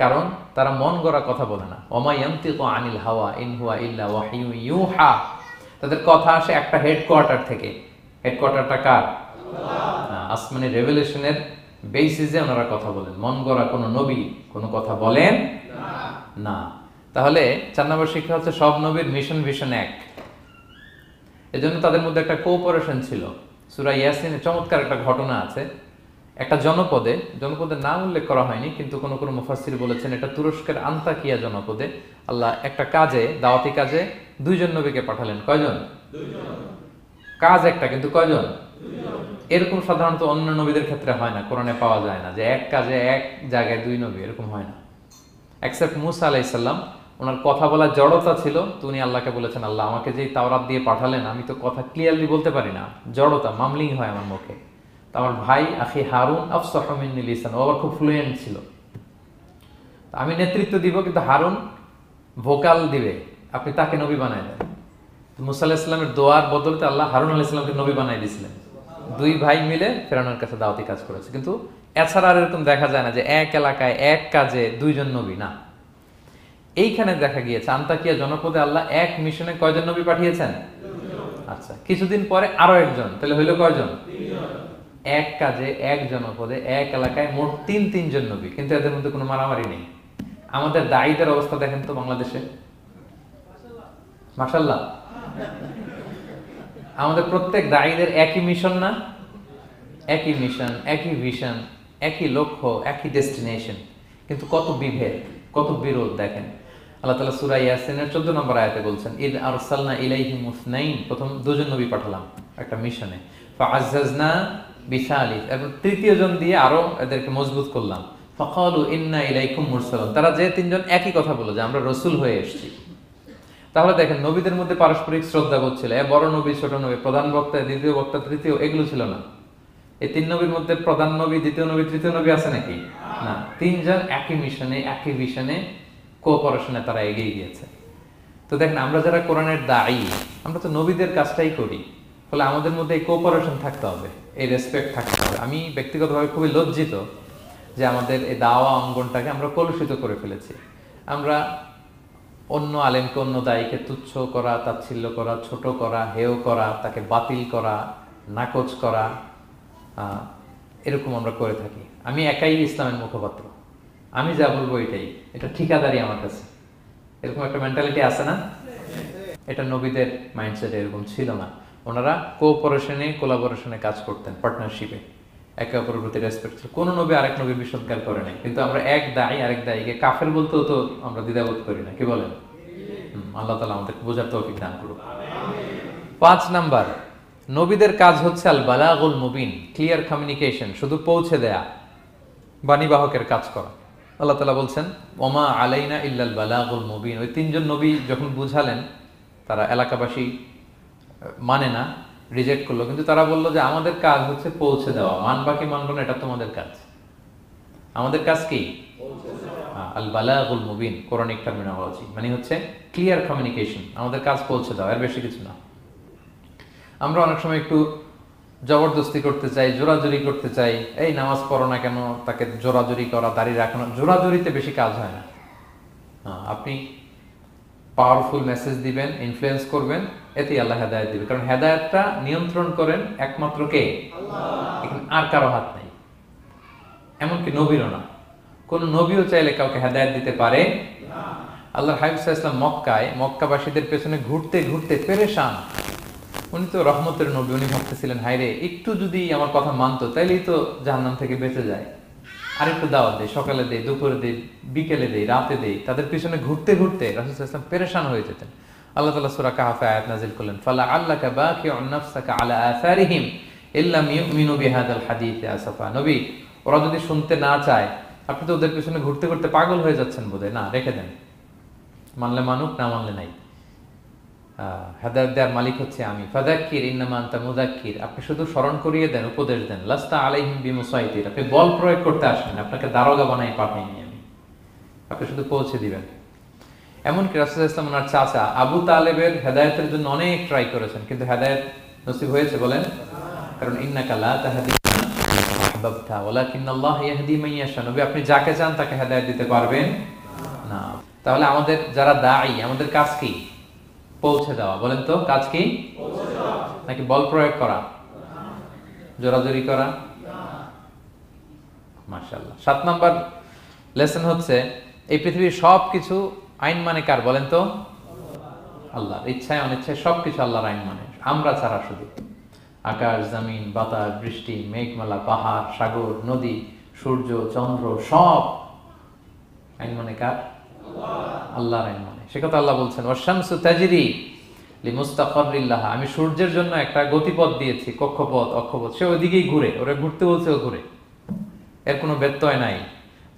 কারণ তারা মন গড়া কথা বলে না। ওমা ইয়ানতিকু আনিল হাওয়া ইন হুয়া ইল্লা ওয়াহয়ু ইউহা। তাদের কথা আসে একটা হেডকোয়ার্টার থেকে। হেডকোয়ার্টারটা কার? আসমানি রেভেলেশনের বেসিসে ওনারা কথা বলেন। মন গড়া কোনো নবী কোনো কথা বলেন না। তাহলে 4 নম্বর শিক্ষা হচ্ছে সব নবীর মিশন ভিশন এক। এজন্য তাদের মধ্যে একটা কোঅপারেশন ছিল। সূরা ইয়াসিনে চমৎকার একটা ঘটনা আছে। একটা জনপদের নাম উল্লেখ করা হয়নি, কিন্তু কোন কোন মুফাসসির বলেছেন এটা তুরস্কের আন্তাকিয়া জনপদে আল্লাহ একটা কাজে, দাওয়াতি কাজে 2 জন নবীকে পাঠালেন। কয়জন? 2 জন। কাজ একটা, কিন্তু কয়জন? 2 জন। এরকম সাধারণত অন্য নবীদের ক্ষেত্রে হয় না, কোরআনে পাওয়া যায় না যে এক কাজে এক জায়গায় 2 নবী, এরকম হয় না। এক্সেপ্ট মুসা আলাইহিস সালাম, ওনার কথা বলার জড়তা ছিল, তো উনি আল্লাহকে বলেছেন আল্লাহ আমাকে যেই তাওরাত দিয়ে পাঠালেন আমি তো কথা ক্লিয়ারলি বলতে পারি না, জড়তা, মামলিং হয় আমার মুখে। তো আমার ভাই আখি হারুন আফসাহু মিন্নি লিসান, ও আবার খুব ফ্লুয়েন্ট ছিল। আমি নেতৃত্ব দিব, কিন্তু হারুন ভোকাল দিবে, আপনি তাকে নবী বানায় দেন। মুসা আলাইহিস সালামের দোয়ার বদলতে আল্লাহ হারুন আলাইহিস সালামকে নবী বানায় দিয়েছিলেন। 2 ভাই মিলে ফেরাউনের কাছে দাওয়াতি কাজ করেছে। কিন্তু এছাড়া আর এরকম দেখা যায় না যে এক এলাকায় এক কাজে 2 জন নবী, না। এইখানে দেখা গিয়েছে আন্তাকিয়া জনপদে আল্লাহ এক মিশনে কয়জন নবী পাঠিয়েছেন? 2 জন। আচ্ছা, কিছুদিন পরে আরো একজন, তাহলে হইল কয়জন? 3 জন। এক কাজে এক জনপদে এক এলাকায় মোট 3 জন নবী, কিন্তু এদের মধ্যে কোনো মারামারি নেই। আমাদের দায়ীদের অবস্থা দেখেন তো বাংলাদেশে, মাশাআল্লাহ। আমাদের প্রত্যেক দায়ীদের একই মিশন না? একই মিশন, একই ভিশন, একই লক্ষ্য, একই ডেস্টিনেশন, কিন্তু কত বিভেদ, কত বিরোধ দেখেন। আল্লাহ তাআলা সূরা ইয়াসিনের 14 নম্বর আয়াতে বলছেন ইদ আরসালনা ইলাইহিম মুসনাইন, প্রথম 2 জন নবী পাঠালাম একটা মিশনে, ফাআজ্জাজনা বিসালিস, এবং 3য় জন দিয়ে আরো এদেরকে মজবুত করলাম, ফাকালু ইন্না ইলাইকুম মুরসালুন, তারা যে 3 জন একই কথা বলে যে আমরা রাসূল হয়ে এসেছি। তাহলে দেখেন নবীদের মধ্যে পারস্পরিক শ্রদ্ধাবোধ ছিল। বড় নবী, ছোট নবী, প্রধান বক্তা, দ্বিতীয় বক্তা, তৃতীয়, এগুলো ছিল না। এই 3 নবীর মধ্যে প্রধান নবী, দ্বিতীয় নবী, তৃতীয় নবী আছে নাকি? না। 3 জন একই মিশনে, একই ভিশনে, কোঅপারেশনে তারা এগিয়ে গিয়েছে। তো দেখেন আমরা যারা কোরআনের দায়ী, আমরা তো নবীদের কাজটাই করি, ফলে আমাদের মধ্যে এই কোঅপারেশন থাকতে হবে, এই রেসপেক্ট থাকতে হবে। আমি ব্যক্তিগতভাবে খুবই লজ্জিত যে আমাদের এই দাওয়া অঙ্গনটাকে আমরা কলুষিত করে ফেলেছি। আমরা অন্য আলেমকে, অন্য দায়ীকে তুচ্ছ করা, তাচ্ছিল্য করা, ছোট করা, হেয় করা, তাকে বাতিল করা, নাকচ করা, এরকম আমরা করে থাকি। আমি একাই ইসলামের মুখপাত্র, আমি যা বলবো এটাই, এটা ঠিকাদারি আমার কাছে, এরকম একটা মেন্টালিটি আছে না? এটা নবীদের মাইন্ডসেট এরকম ছিল না। ওনারা কোঅপারেশনে, কোলাবোরেশনে কাজ করতেন, পার্টনারশিপে, একে অপরের প্রতি রেসপেক্ট ছিল। কোনো নবী আরেক নবীর বিষদগার করে নাই। কিন্তু আমরা এক দায়ী আরেক দায়ীকে কাফের বলতেও তো আমরা দ্বিধাবোধ করি না, কি বলেন? আল্লাহ তাআলা আমাদেরকে বোঝার তৌফিক দান করুন। 5 নাম্বার, নবীদের কাজ হচ্ছে আল বালাগুল মুবিন, ক্লিয়ার কমিউনিকেশন, শুধু পৌঁছে দেয়া, বাণীবাহকের কাজ করা। আল্লাহ তাআলা বলছেন ওমা আলাইনা ইল্লাল বালাগুল মুবিন। ওই 3 জন নবী যখন বুঝালেন, তারা এলাকাবাসী মানে না, রিজেক্ট করলো, কিন্তু তারা বললো যে আমাদের কাজ হচ্ছে পৌঁছে দেওয়া, মানবা কি মানবো না এটা তোমাদের কাজ। আমাদের কাজ কি? আল বালাগুল মুবিন, কোরআনিক টার্মিনোলজি, মানে হচ্ছে ক্লিয়ার কমিউনিকেশন, আমাদের কাজ পৌঁছে দেওয়া, এর বেশি কিছু না। আমরা অনেক সময় একটু জবরদস্তি করতে চাই, জোরাজুরি করতে চাই, এই নামাজ পড়ো না কেন, তাকে জোরাজুরি করা, দাঁড়িয়ে রাখানো, জোরাজুরিতে বেশি কাজ হয় না। আপনি পাওয়ারফুল মেসেজ দিবেন, ইনফ্লুয়েন্স করবেন, এতেই আল্লাহ হেদায়েত দিবে। কারণ হেদায়েতটা নিয়ন্ত্রণ করেন একমাত্র কে? আল্লাহ। এখানে আর কারো হাত নাই, এমনকি নবীরও না। কোন নবীও চাইলে কাউকে হেদায়েত দিতে পারে না। আল্লাহর হাবিব সাল্লাল্লাহু আলাইহি ওয়াসাল্লাম মক্কায় মক্কাবাসীদের পেছনে ঘুরতে ঘুরতে পেরেশান। উনি তো রহমতের নবী, উনি ভাবতেছিলেন হায়রে একটু যদি আমার কথা মানতো তাইলেই তো জাহান্নাম থেকে বেঁচে যায়, আর একটু দাওয়াত দেই, সকালে দেই, দুপুরে দেই, বিকেলে দেই, রাতে দেই। তাদের পিছনে ঘুরতে ঘুরতে রাসূল সাল্লাল্লাহু আলাইহি ওয়াসাল্লাম পেরেশান হয়ে যেতেন। আল্লাহ তাআলা সূরা কাহফে আয়াত নাযিল করলেন, ফালাআল্লাকা বাকিউন নাফসাকা আলা আথারিহিম ইল্লাম ইউমিনু বিহাদাল হাদীথি আসাফা। নবী, ওরা যদি শুনতে না চায়, আপনি তো ওদের পিছনে ঘুরতে ঘুরতে পাগল হয়ে যাচ্ছেন বোধহয়, না রেখে দেন, মানলে মানুক, না মানলে নাই। হেদায়েত দেওয়ার মালিক হচ্ছে আমি। ফাযাক্কির ইন্নামা আনতা মুযাক্কির, আপনি শুধু স্মরণ করিয়ে দেন, উপদেশ দেন। লাস্তা আলাইহিম বিমুসাইতির, আপনি বল প্রয়োগ করতে আসেন, আপনাকে দারোগা বানাই পাঠাইনি আমি, আপনি শুধু পৌঁছে দিবেন। এমনকি রাসূলুল্লাহ সাল্লাল্লাহু আলাইহি ওয়াসাল্লাম ওনার চাচা আবু তালেবের হেদায়েতের জন্য অনেক ট্রাই করেছেন, কিন্তু হেদায়েত নসিব হয়েছে বলেন? কারণ ইন্নাকা লা তাহদি মান আহবাবতা ওয়ালাকিন্নাল্লাহ ইয়াহদি মান ইয়াশা। নবী, আপনি যাকে চান তাকে হেদায়েত দিতে পারবেন না। তাহলে আমাদের যারা দাঈ, আমাদের কাজ কি? পৌঁছে দেওয়া। বলেন তো, কাজ কি? পৌঁছে দেওয়া। নাকি বল প্রয়োগ করা, জোরাজুরি করা? মাশাআল্লাহ। 7 নাম্বার লেসন হচ্ছে, এই পৃথিবীর সবকিছু আইন মানে কার? বলেন তো, আল্লাহর। ইচ্ছায় অনিচ্ছায় সবকিছু আল্লাহর আইন মানে, আমরা ছাড়া শুধু। আকাশ, জমিন, বাতাস, বৃষ্টি, মেঘমালা, পাহাড়, সাগর, নদী, সূর্য, চন্দ্র, সব আইন মানে কার? আল্লাহর আইন মানে। সে কথা আল্লাহ বলছেন, ওয়াশ-শামসু তাজরি লিমুস্তাকাররিল লাহা, আমি সূর্যের জন্য একটা গতিপথ দিয়েছি, কক্ষপথ, অক্ষপথ, সে ওইদিকেই ঘুরে, ওরা ঘুরতে বলছে ও ঘুরে, এর কোনো ব্যত্যয় নাই।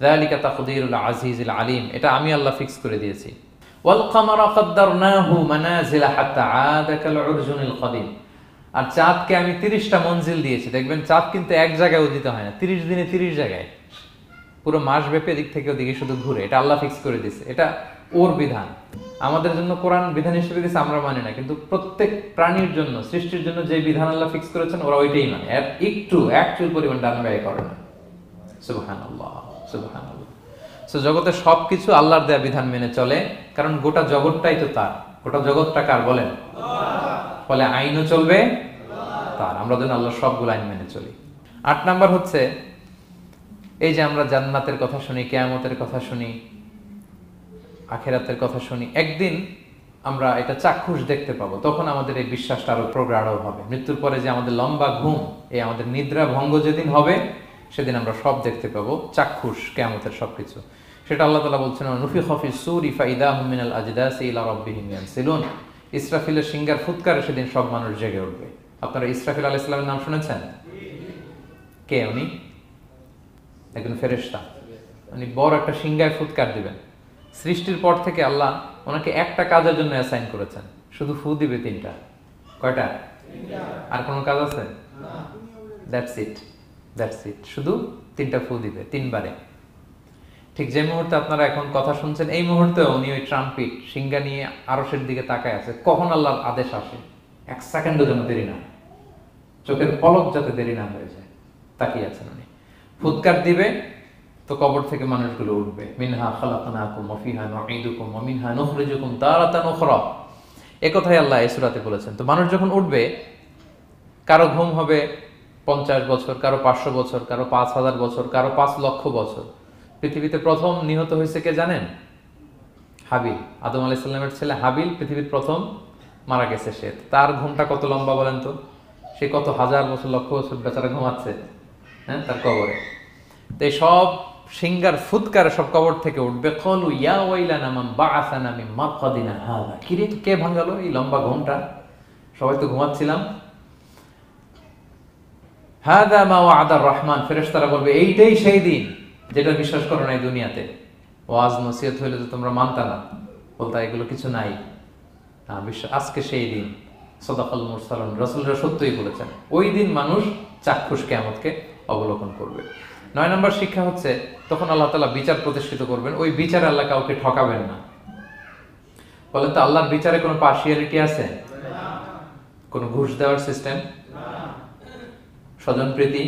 যালিকা তাকদীরুল আজিজিল আলিম, এটা আমি আল্লাহ ফিক্স করে দিয়েছি। ওয়াল কামারা কাদ্দারনাহু মানাজিলা হাত্তা আদা কাল উরজুনিল কদিম, আর চাঁদকে আমি 30টা মঞ্জিল দিয়েছি। দেখবেন চাঁদ কিন্তু এক জায়গায় উদিত হয় না, 30 দিনে 30 জায়গায়, পুরো মাস ব্যাপী এদিক থেকে ওদিকে শুধু ঘুরে। এটা আল্লাহ ফিক্স করে দিয়েছে, এটা ওর বিধান। আমাদের জন্য কোরআন বিধান হিসেবে দিয়েছে, আমরা মানি না, কিন্তু প্রত্যেক প্রাণীর জন্য, সৃষ্টির জন্য যে বিধান আল্লাহ ফিক্স করেছেন ওরা ওইটাই মানে, এর একটু একচুল পরিমাণ ডান ব্যয় করে না। সুবহানাল্লাহ, সুবহানাল্লাহ। সো জগতের সবকিছু আল্লাহর দেয়া বিধান মেনে চলে, কারণ গোটা জগৎটাই তো তার। গোটা জগৎটা কার বলেন? ফলে আইনও চলবে তার। আমরা যেন আল্লাহর সবগুলো আইন মেনে চলি। 8 নাম্বার হচ্ছে, এই যে আমরা জান্নাতের কথা শুনি, কিয়ামতের কথা শুনি, আখিরাতের কথা শুনি, একদিন আমরা এটা চাক্ষুষ দেখতে পাবো, তখন আমাদের এই বিশ্বাসটা আরো প্রগাঢ় হবে। মৃত্যুর পরে যে আমাদের লম্বা ঘুম, এই আমাদের নিদ্রা ভঙ্গ যেদিন হবে, সেদিন আমরা সব দেখতে পাবো, চাক্ষুষ কিয়ামতের সবকিছু। সেটা আল্লাহ তাআলা বলছেন, নুফিখা ফিস সূরি ফাইদাহুম মিনাল আজদাসি ইলা রাব্বিহিম ইয়ানসিলুন, ইসরাফিলের সিংহার ফুৎকারে সেদিন সব মানুষ জেগে উঠবে। আপনারা ইসরাফিল আলাইহিস সালামের নাম শুনেছেন? কে উনি? একজন ফেরেশতা। উনি বড় একটা সিংহায় ফুৎকার দিবেন। সৃষ্টির পর থেকে আল্লাহ ওনাকে একটা কাজের জন্য অ্যাসাইন করেছেন, শুধু ফু দিবে 3টা। কয়টা? 3টা। আর কোনো কাজ আছে? না। দ্যাটস ইট, দ্যাটস ইট, শুধু 3টা ফু দিবে 3 বারে। ঠিক যে মুহূর্তে আপনারা এখন কথা শুনছেন, এই মুহূর্তে উনি ওই ট্রাম্পিট সিংহা নিয়ে আরশের দিকে তাকায় আছে, কখন আল্লাহর আদেশ আসে, 1 সেকেন্ডও যেন দেরি না, চোখের পলক যাতে দেরি না হয়ে যায়, তাকিয়ে আছেন উনি। ফুৎকার দিবে তো কবর থেকে মানুষগুলো উঠবে, মিনহা খালাকনাকুম ওয়া ফিহা নুঈদুকুম ওয়া মিনহা নুখরিজুকুম তারাতান উখরা, এই কথাই আল্লাহ এই সূরাতে বলেছেন। তো মানুষ যখন উঠবে, কারো ঘুম হবে 50 বছর, কারো 500 বছর, কারো 5000 বছর, কারো 5 লক্ষ বছর। পৃথিবীতে প্রথম নিহত হয়েছে কে জানেন? হাবিল। আদম আলাইহিস সালামের ছেলে হাবিল পৃথিবীর প্রথম মারা গেছে। সে, তার ঘুমটা কত লম্বা বলেন তো? সে কত হাজার বছর, লক্ষ বছর বেচারা ঘুমাচ্ছে, হ্যাঁ, তার কবরে। তো এই সব সিংহার ফুৎকারে সব কবর থেকে উঠবে। ক্বালু ইয়া ওয়াইলানা মান বাআসানা মিন মারকাদিনা হাযা, কিরে কে ভাঙালো এই লম্বা ঘুমটা, সবাই তো ঘুমাচ্ছিলাম। হাযা মা ওয়া'দার রহমান, ফেরেশতারা বলবে এইটাই সেই দিন যেটা বিশ্বাস করো না এই দুনিয়াতে। ওয়াজ নসিহত হইলে তো তোমরা মানতা না, বলতা এগুলো কিছু নাই, বিশ্বাস আজকে সেই দিন। সাদাকাল মুরসালুন, রাসূলরা সত্যই বলেছেন। ওই দিন মানুষ চাক্ষুষ কিয়ামতকে অবলোকন করবে। 9 নম্বর শিক্ষা হচ্ছে, তখন আল্লাহ তাআলা বিচার প্রতিষ্ঠিত করবেন, ওই বিচারে আল্লাহ কাউকে ঠকাবেন না। বলেন তো, আল্লাহর বিচারে কোনো পার্সিয়ালিটি আছে? না। কোনো ঘুষ দেওয়ার সিস্টেম? না। স্বজনপ্রীতি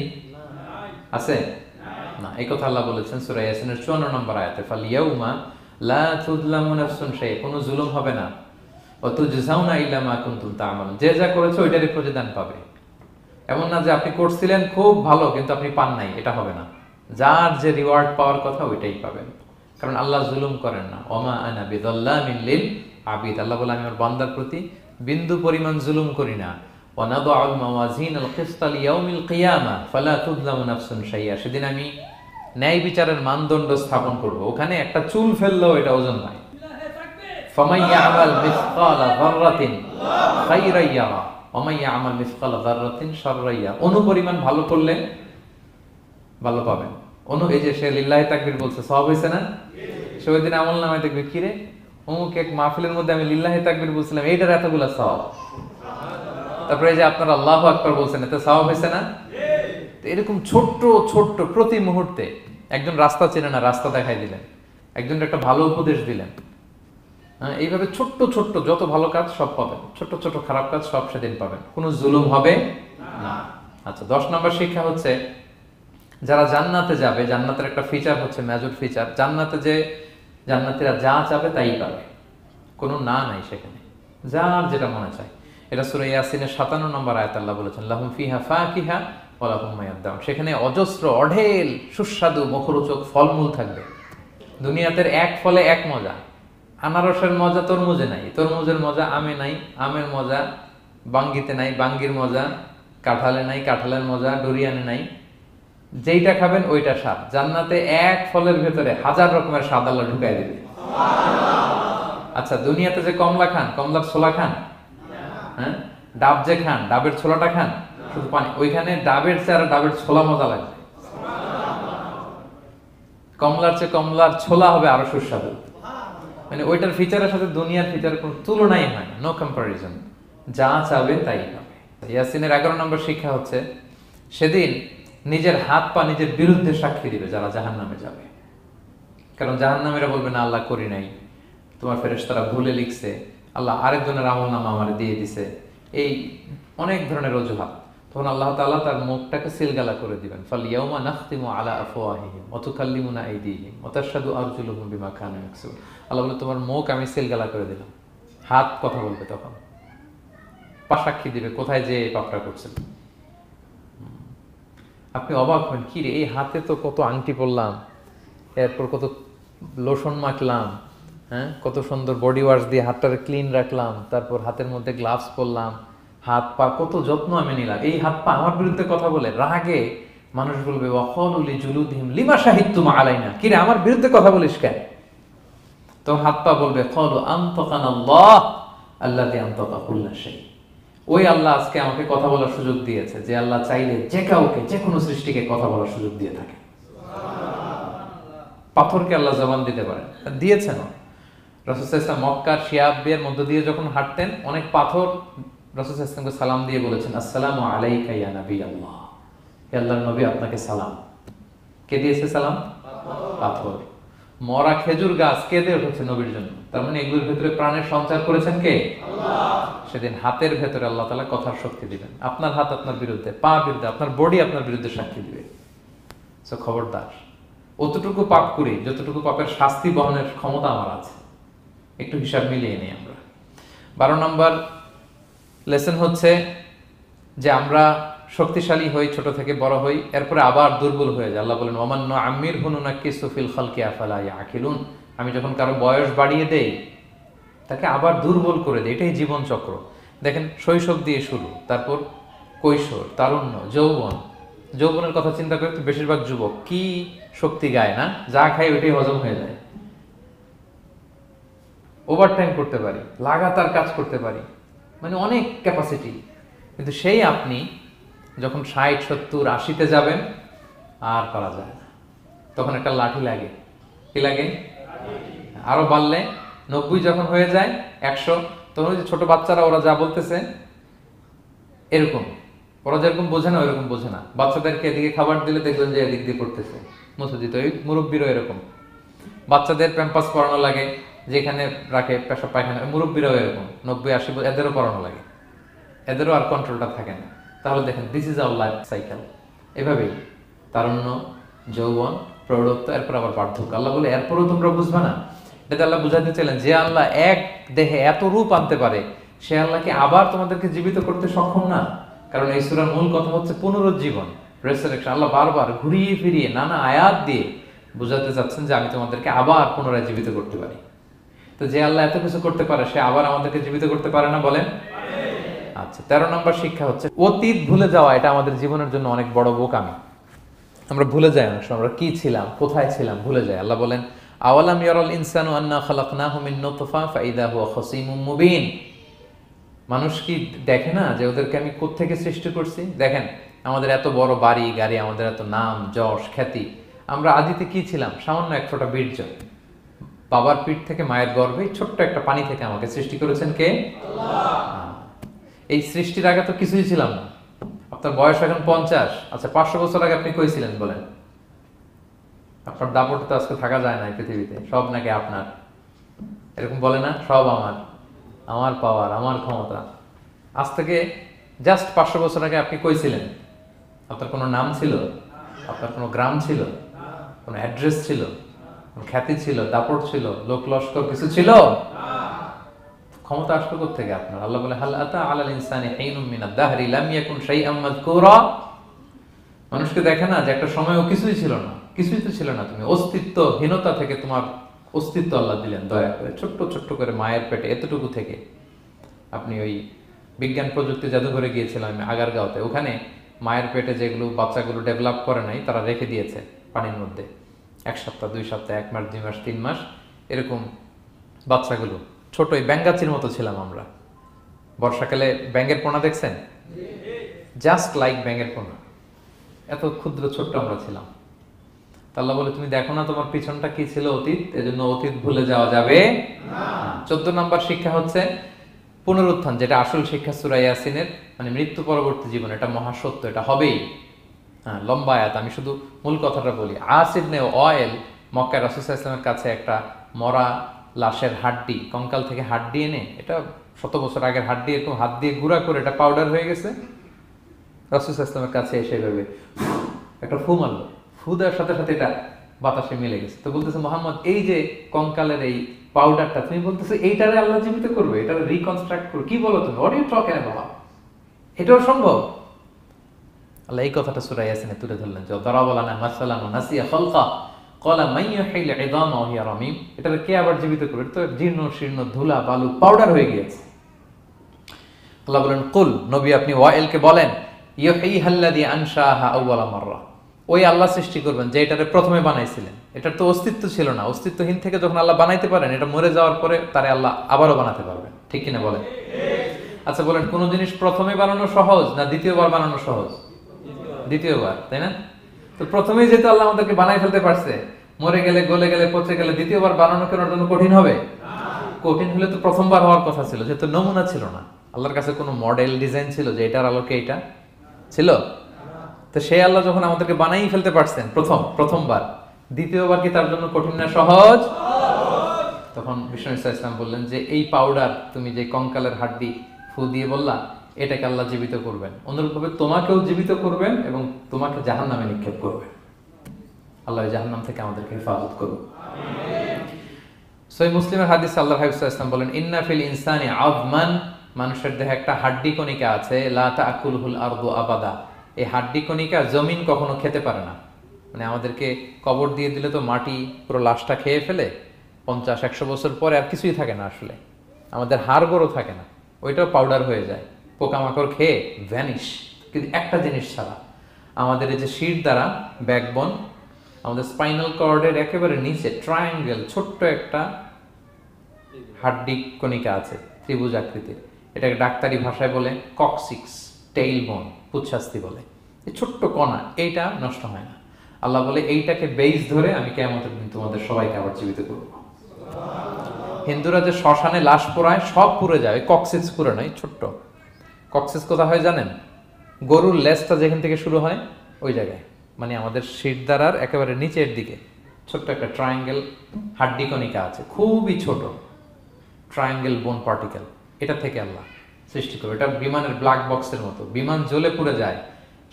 আছে? না। এই কথা আল্লাহ বলেছেন সূরা ইয়াসিনের 54 নম্বর আয়াতে, ফালিয়াউমা লা তুযলামু নাফসুন শাই, কোনো জুলুম হবে না, ওয়া তুজজাউনা ইল্লা মা কুনতুম তা'মালুন, যে যা করেছো ওইটারই প্রতিদান পাবে। এমন না যে আপনি করছিলেন খুব ভালো কিন্তু আপনি পান নাই, এটা হবে না। যার যে রিওয়ার্ড পাওয়ার কথা ওইটাই পাবেন, কারণ আল্লাহ জুলুম করেন না। ওমা আনা বিযাল্লামিন লিল আবিদ, আল্লাহ বলে আমি আমার বান্দার প্রতি বিন্দু পরিমাণ জুলুম করি না। ওয়া নাদউল মাওয়াজিনাল কিসতা লিয়াউমিল কিয়ামা ফালা তুযলামু নাফসুন শাইআ, সেদিন আমি ন্যায় বিচারের মানদণ্ড স্থাপন করব, ওখানে একটা চুল ফেললেও এটা ওজন হয়। ফামান ইয়ামাল মিসকালা যাররাতিন খাইরান ইয়ারা ওয়া মান ইয়ামাল মিসকালা যাররাতিন শাররান ইয়ারা। অনুপরিমাণ ভালো করলে ভালো পাবেন। এই যে সে লিল্লাহি তাকবীর বলছে, সওয়াব হইছে না? সে ওই দিন আমলনামায় দেখবে কি রে, অমুক এক মাহফিলের মধ্যে আমি লিল্লাহি তাকবীর বলছিলাম, এইটার এতগুলা সওয়াব। তারপরে এই যে আপনারা আল্লাহু আকবার বলছেন, এতে সওয়াব হইছে না? তো এরকম ছোট্ট ছোট্ট প্রতি মুহূর্তে একজন রাস্তা চেনে না, রাস্তা দেখাই দিলেন, একজন একটা ভালো উপদেশ দিলেন। এইভাবে ছোট্ট ছোট্ট যত ভালো কাজ সব পাবেন, ছোট্ট ছোট্ট খারাপ কাজ সব সেদিন পাবেন, কোনো জুলুম হবে না। আচ্ছা, 10 নম্বর শিক্ষা হচ্ছে যারা জান্নাতে যাবে, জান্নাতের একটা ফিচার হচ্ছে, মেজর ফিচার, জান্নাতে যে জান্নাতীরা যা চাবে তাই পাবে, কোনো না নাই সেখানে, যার যেটা মনে চায়। এটা সূরা ইয়াসিনের 57 নম্বর আয়াত আল্লাহ বলেছেন, লাহুম ফিহা ফাকিহা ওয়া লাহুম মা ইয়াদদাউন। সেখানে অজস্র অঢেল সুস্বাদু মুখরোচক ফলমূল থাকবে। দুনিয়াতে এক ফলে এক মজা, আনারসের মজা তরমুজে নাই, তরমুজের মজা আমে নাই, আমের মজা বাঙ্গিতে নাই, বাঙ্গির মজা কাঁঠালে নাই, কাঁঠালের মজা ডুরিয়ানে নাই। যেইটা খাবেন ওইটা স্বাদ। জান্নাতে এক ফলের ভেতরে 1000 রকমের স্বাদ আল্লাহ ঢুকাই দিবে। আচ্ছা, দুনিয়াতে যে কমলা খান, কমলার ছোলা খান, হ্যাঁ, ডাব যে খান, ডাবের ছোলাটা খান, শুধু পানি, ওইখানে ডাবের চেয়ে আর ডাবের ছোলা মজা লাগবে। কমলার চেয়ে কমলার ছোলা হবে আরো সুস্বাদু। মানে ওইটার ফিচারের সাথে দুনিয়ার ফিচারের কোনো তুলনাই হয় না, নো কম্পারিজন। যা চাবে তাই পাবে। ইয়াসিনের 11 নম্বর শিক্ষা হচ্ছে সেদিন নিজের হাত পা নিজের বিরুদ্ধে সাক্ষী দিবে যারা জাহান্নামে যাবে। কারণ জাহান্নামীরা বলবে না আল্লাহ করি নাই, তোমার ফেরেশতারা ভুলে লিখছে, আল্লাহ আরেকজনের আমলনামা আমার দিয়ে দিছে, এই অনেক ধরনের অজুহাত। তখন আল্লাহ তাআলা তার মুখটাকে সিলগালা করে দিবেন। ফালইয়াউমা নাখতিমু আলা আফওয়াহিহিম ওয়া তুকাল্লিমুনা আইদিহিম ওয়া তাশহাদু আরজুলুহুম বিমা কানু ইয়াকসিবুন। আল্লাহ বলে তোমার মুখ আমি সিলগালা করে দিলাম, হাত কথা বলবে, তখন পা সাক্ষী দিবে কোথায় যে পাপটা করছেন। আপনি অবাক হন, কি রে, এই হাতে তো কত আংটি পরলাম, এরপর কত লোশন মাখলাম, হ্যাঁ, কত সুন্দর বডি ওয়াশ দিয়ে হাতটাকে ক্লিন রাখলাম, তারপর হাতের মধ্যে গ্লাভস পরলাম, হাত পা কত যত্ন আমি নিলাম। এই হাত পা আমার বিরুদ্ধে কথা বলে, রাগে মানুষ বলবে ওয়াকালু লিজুলুদিহিম লিমা শাহিদতুম আলাইনা, কি রে আমার বিরুদ্ধে কথা বলিস কেন? তখন হাত পা বলবে ক্বালু আনতাকানাল্লাহ আল্লাযী আনতাকা কুল্লা শাই। ওই আল্লাহ আজকে আমাকে কথা বলার সুযোগ দিয়েছে, যে আল্লাহ চাইলে যে কাউকে, যে কোনো সৃষ্টিকে কথা বলার সুযোগ দিয়ে থাকে। পাথরকে আল্লাহ জবান দিতে পারেন, দিয়েছেন। রাসূল সাল্লাল্লাহু আলাইহি ওয়াসাল্লাম মক্কার শিয়াবের মধ্য দিয়ে যখন হাঁটতেন, অনেক পাথর রাসূল সাল্লাল্লাহু আলাইহি ওয়াসাল্লামকে সালাম দিয়ে বলেছেন, আসসালামু আলাইকা ইয়া নবী আল্লাহ, হে আল্লাহর নবী আপনাকে সালাম। কে দিয়েছে সালাম? পাথর। মরা খেজুর গাছ কেঁদে উঠেছে নবীর জন্য, তার মানে এগুলোর ভেতরে প্রাণের সঞ্চার করেছেন কে? আল্লাহ। সেদিন হাতের ভেতরে আল্লাহ তাআলা কথার শক্তি দিবেন। আপনার হাত আপনার বিরুদ্ধে, পা বিরুদ্ধে, আপনার বডি আপনার বিরুদ্ধে সাক্ষী দিবে। সো খবরদার, অতটুকু পাপ করি যতটুকু পাপের শাস্তি বহনের ক্ষমতা আমার আছে, একটু হিসাব মিলিয়ে নিই আমরা। 12 নম্বর লেসন হচ্ছে যে আমরা শক্তিশালী হই, ছোট থেকে বড় হই, এরপরে আবার দুর্বল হয়ে যায়। আল্লাহ বলেন ওমান নুআম্মিরহু নুনাক্কিসু ফিল খালকি আফালা ইয়াকিলুন। আমি যখন কারো বয়স বাড়িয়ে দেই তাকে আবার দুর্বল করে দেই। এটাই জীবন চক্র। দেখেন, শৈশব দিয়ে শুরু, তারপর কৈশোর, তারুণ্য, যৌবন। যৌবনের কথা চিন্তা করে তো বেশিরভাগ যুবক কি শক্তি গায় না, যা খায় ওইটাই হজম হয়ে যায়। ওভারটাইম করতে পারি, লাগাতার কাজ করতে পারি, মানে অনেক ক্যাপাসিটি। কিন্তু সেই আপনি যখন 60, 70, 80-তে যাবেন আর পারা যায় না, তখন একটা লাঠি লাগে। কি লাগে? আরো বাড়লে 90 যখন হয়ে যায়, 100, তখন ওই যে ছোট বাচ্চারা ওরা যা বলতেছে এরকম, ওরা যেরকম বোঝে না ওইরকম বোঝে না। বাচ্চাদেরকে এদিকে খাবার দিলে দেখবেন যে এদিক দিয়ে পড়তেছে, মুছে দিত। ওই মুরব্বীরও এরকম, বাচ্চাদের প্যাম্পাস পরানো লাগে, যেখানে রাখে পেশাব পায়খানা, মুরব্বীরাও এরকম 90, 80 এদেরও পরানো লাগে, এদেরও আর কন্ট্রোলটা থাকে না। তাহলে দেখেন, this is our life cycle. এভাবেই তারুণ্য, যৌবন, প্রৌঢ়ত্ব, এরপর আবার বার্ধক্য। আল্লাহ বলে এরপরেও তোমরা বুঝবে না। এটাতে আল্লাহ বুঝাতে চাইলেন যে আল্লাহ এক দেহে এত রূপ আনতে পারে, সে আল্লাহকে আবার তোমাদেরকে জীবিত করতে সক্ষম না? কারণ এই সূরার মূল কথা হচ্ছে পুনরুজ্জীবন, রেসারেকশন। আল্লাহ বারবার ঘুরিয়ে ফিরিয়ে নানা আয়াত দিয়ে বুঝাতে চাচ্ছেন যে আমি তোমাদেরকে আবার পুনরায় জীবিত করতে পারি। তো যে আল্লাহ এত কিছু করতে পারে, সে আবার আমাদেরকে জীবিত করতে পারে না? বলেন। আচ্ছা, 13 নম্বর শিক্ষা হচ্ছে অতীত ভুলে যাওয়া। এটা আমাদের জীবনের জন্য অনেক বড় বোকামি। আমরা ভুলে যাই, অনেক সময় আমরা কি ছিলাম, কোথায় ছিলাম ভুলে যাই। আল্লাহ বলেন আওয়ালাম ইয়ারাল ইনসানু আন্না খালাকনাহু মিন নুতফা ফাইদা হুয়া খাসীমুম মুবিন। মানুষ কি দেখে না যে ওদেরকে আমি কোত্থেকে সৃষ্টি করছি? দেখেন আমাদের এত বড় বাড়ি গাড়ি, আমাদের এত নাম যশ খ্যাতি, আমরা আদিতে কি ছিলাম? সামান্য এক ফোঁটা বীর্য। বাবার পিঠ থেকে মায়ের গর্ভে ছোট্ট একটা পানি থেকে আমাকে সৃষ্টি করেছেন কে? আল্লাহ। এই সৃষ্টির আগে তো কিছুই ছিলাম না। আপনার বয়স এখন 50, আচ্ছা 500 বছর আগে আপনি কই ছিলেন বলেন? আপনার দাপটে তো আজকে থাকা যায় না এই পৃথিবীতে, সব নাকি আপনার, এরকম বলে না? সব আমার, আমার পাওয়ার, আমার ক্ষমতা। আজ থেকে জাস্ট 500 বছর আগে আপনি কই ছিলেন? আপনার কোনো নাম ছিল? আপনার কোনো গ্রাম ছিল? কোনো অ্যাড্রেস ছিল? কোনো খ্যাতি ছিল? দাপট ছিল? লোক লস্কর কিছু ছিল? ক্ষমতা আসলো কোত্থেকে আপনার? আল্লাহ বলে হাল আতা আলাল ইনসানি হিনুম মিনাদ দাহরি লাম ইয়াকুন শাইআম মাযকুরা। মানুষকে দেখে না যে একটা সময়ও কিছুই ছিল না, কিছুই তো ছিল না, তুমি অস্তিত্বহীনতা থেকে তোমার অস্তিত্ব আল্লাহ দিলেন দয়া করে, ছোট্ট ছোট্ট করে মায়ের পেটে এতটুকু থেকে। আপনি ওই বিজ্ঞান প্রযুক্তি জাদুঘরে গিয়েছিলাম আমি আগারগাঁওতে, ওখানে মায়ের পেটে যেগুলো বাচ্চাগুলো ডেভেলপ করে নাই তারা রেখে দিয়েছে পানির মধ্যে 1 সপ্তাহ 2 সপ্তাহ 1 মাস 2 মাস 3 মাস এরকম বাচ্চাগুলো ছোট, ওই ব্যাঙ্গাচির মতো ছিলাম আমরা। বর্ষাকালে ব্যাঙের পোনা দেখছেন? জাস্ট লাইক ব্যাঙের পোনা, এত ক্ষুদ্র ছোট্ট আমরা ছিলাম। আল্লাহ বলে তুমি দেখো না তোমার পিছনটা কি ছিল? অতীত, এজন্য অতীত ভুলে যাওয়া যাবে না। 14 নম্বর শিক্ষা হচ্ছে পুনরুত্থান, যেটা আসল শিক্ষা সূরা ইয়াসিনের, মানে মৃত্যু পরবর্তী জীবন, এটা মহাসত্য, এটা হবেই। হ্যাঁ, লম্বা আয়াত, আমি শুধু মূল কথাটা বলি। আস ইবনে ওয়াইল মক্কায় রাসূল সাল্লাল্লাহু আলাইহি ওয়াসাল্লামের কাছে একটা মরা লাশের হাড্ডি, কঙ্কাল থেকে হাড্ডি এনে, এটা 100 বছর আগের হাড্ডি, এরকম হাত দিয়ে গুঁড়া করে এটা পাউডার হয়ে গেছে। রাসূল সাল্লাল্লাহু আলাইহি ওয়াসাল্লামের কাছে এসে ভেবে একটা ফু মারলো, ফু দেওয়ার সাথে সাথে এটা বাতাসে মিলে গেছে। তো বলতেছে মুহাম্মদ, এই যে কঙ্কালের এই পাউডারটা তুমি বলতেছো এইটারে আল্লাহ জীবিত করবে, এটারে রিকনস্ট্রাক্ট করবে, কি বলো তুমি? What are you talking about? এটাও সম্ভব? আল্লাহ এই কথাটা সূরা ইয়াসিনে তুলে ধরলেন যে দারাবা লানা মাসালান ওয়া নাসিয়া খালকা ক্বালা মান ইউহিল ইযামা ওয়া হিয়া রামীম। এটারে কে আবার জীবিত করবে? এটা তো জীর্ণ শীর্ণ ধুলা বালু পাউডার হয়ে গিয়েছে। আল্লাহ বলেন কুল, নবী আপনি ওয়াইলকে বলেন, ইউহিহাল্লাযী আনশাহা আউওয়ালা মাররা, ওই আল্লাহ সৃষ্টি করবেন যে এটারে প্রথমে বানাইছিলেন। এটার তো অস্তিত্ব ছিল না, অস্তিত্বহীন থেকে যখন আল্লাহ বানাইতে পারেন, এটা মরে যাওয়ার পরে তারে আল্লাহ আবারও বানাতে পারবেন, ঠিক কিনা বলেন? আচ্ছা বলেন, কোন জিনিস প্রথমে বানানো সহজ না দ্বিতীয়বার বানানো সহজ? দ্বিতীয়বার, তাই না? তো প্রথমেই যেহেতু আল্লাহ আমাদেরকে বানাই ফেলতে পারছে, মরে গেলে গলে গেলে পচে গেলে দ্বিতীয়বার বানানো কেন জন্য কঠিন হবে? কঠিন হলে তো প্রথমবার হওয়ার কথা ছিল, যেহেতু নমুনা ছিল না, আল্লাহর কাছে কোনো মডেল ডিজাইন ছিল যে এটার আলোকে এটা ছিল। তো সেই আল্লাহ যখন আমাদেরকে বানাই ফেলতে পারছেন প্রথমবার, দ্বিতীয়বার কি তার জন্য কঠিন না সহজ? তখন বিষ্ণু ইসলাম বললেন যে এই পাউডার, তুমি যে কঙ্কালের হাড্ডি ফু দিয়ে বললা, এটাকে আল্লাহ জীবিত করবেন, অনুরূপভাবে তোমাকেও জীবিত করবেন এবং তোমাকে জাহান্নামে নিক্ষেপ করবেন। আল্লাহ জাহান্নাম থেকে আমাদেরকে হেফাজত করুন। সহিহ মুসলিমের হাদিস আল্লাহর হাবিব সাল্লাল্লাহু আলাইহি ওয়াসাল্লাম বলেন, ইন্না ফিল ইনসানি আযমান, মানুষের দেহে একটা হাড্ডি কণিকা আছে, লা তাকুলহুল আরদু আবাদা, এই হাড্ডি কণিকা জমিন কখনো খেতে পারে না। মানে আমাদেরকে কবর দিয়ে দিলে তো মাটি পুরো লাশটা খেয়ে ফেলে, 50-100 বছর পরে আর কিছুই থাকে না, আসলে আমাদের হাড় গোড়ও থাকে না, ওইটাও পাউডার হয়ে যায়, পোকামাকড় খেয়ে ভ্যানিশ। কিন্তু একটা জিনিস ছাড়া, আমাদের এই যে শির দ্বারা ব্যাকবোন, আমাদের স্পাইনাল কর্ডের একেবারে নিচে ট্রায়াঙ্গেল ছোট্ট একটা হাড্ডি কণিকা আছে, ত্রিভুজ আকৃতির, এটাকে ডাক্তারি ভাষায় বলে কক্সিক্স টেইল বোন, পুচ্ছাস্তি বলে। এই ছোট্ট কণা, এইটা নষ্ট হয় না। আল্লাহ বলে এইটাকে বেইস ধরে আমি কিয়ামতের দিন তোমাদের সবাইকে আবার জীবিত করব। হিন্দুরা যে শ্মশানে লাশ পোড়ায়, সব পুড়ে যায়, কক্সিক্স পুড়ে নাই, ছোট্ট কক্সিক্স কোথা হয় জানেন? গরুর লেজটা যেখান থেকে শুরু হয় ওই জায়গায়, মানে আমাদের শিরদাঁড়ার একেবারে নিচের দিকে ছোট্ট একটা ট্রায়াঙ্গেল হাড্ডি কণিকা আছে, খুবই ছোট ট্রায়াঙ্গেল বোন পার্টিকেল, এটা থেকে আল্লাহ সৃষ্টি করে। এটা বিমানের ব্ল্যাক বক্সের মতো, বিমান জ্বলে পুড়ে যায়,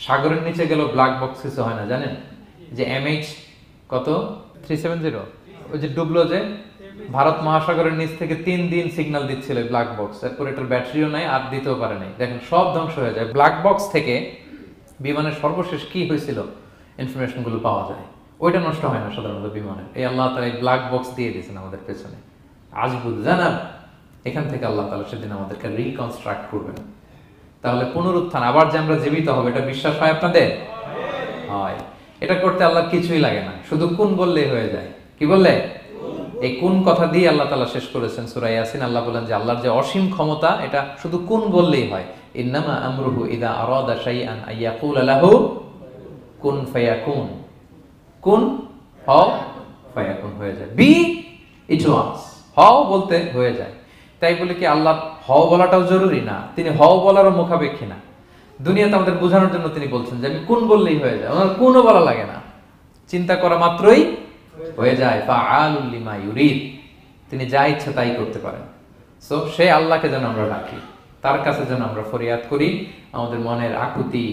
সাগরের নিচে গেলেও ব্ল্যাক বক্স কিছু হয় না, জানেন? যে MH কত 370, ওই যে ডুবলো, যে ভারত মহাসাগরের নিচ থেকে 3 দিন সিগন্যাল দিচ্ছিল ব্ল্যাক বক্স, এরপর এটার ব্যাটারিও নাই, আর দিতেও পারে নাই, দেখেন সব ধ্বংস হয়ে যায়। ব্ল্যাক বক্স থেকে বিমানের সর্বশেষ কি হয়েছিল ইনফরমেশন গুলো পাওয়া যায়, ওইটা নষ্ট হয় না সাধারণত বিমানের। এই আল্লাহ তাআলা এই ব্ল্যাক বক্স দিয়ে দিয়েছেন আমাদের পেছনে, আজবুল জানাব, এখান থেকে আল্লাহ তাআলা সেদিন আমাদেরকে রিকনস্ট্রাক্ট করবেন। তাহলে পুনরুত্থান, আবার যে আমরা জীবিত হবে, এটা বিশ্বাস হয় আপনাদের? হয়। এটা করতে আল্লাহ কিছুই লাগে না, শুধু কুন বললেই হয়ে যায়। কি বললে? এই কুন কথা দিয়ে আল্লাহ তাআলা শেষ করেছেন সূরা ইয়াসিন। আল্লাহ বলেন যে আল্লাহর যে অসীম ক্ষমতা, এটা শুধু কুন বললেই হয়। ইন্নামা আমরুহু ইযা আরাদা শাইআন আইয়াকুলা লাহু কুন ফায়াকুন। কুন হও, ফায়াকুন হয়ে যায়। বি ইট ওয়াজ, হও বলতে হয়ে যায়। তাই বলে কি আল্লাহ হও বলাটাও জরুরি না, তিনি হও বলারও মুখাপেক্ষী না। দুনিয়াতে আমাদের বোঝানোর জন্য তিনি বলছেন যে আমি কুন বললেই হয়ে যায়, আমার কুনও বলা লাগে না, চিন্তা করা মাত্রই হয়ে যায়। ফাআলুল লিমা ইউরিদ, তিনি যা ইচ্ছা তাই করতে পারেন। সো সেই আল্লাহকে যেন আমরা ডাকি, তার কাছে যেন আমরা ফরিয়াদ করি, আমাদের মনের আকুতি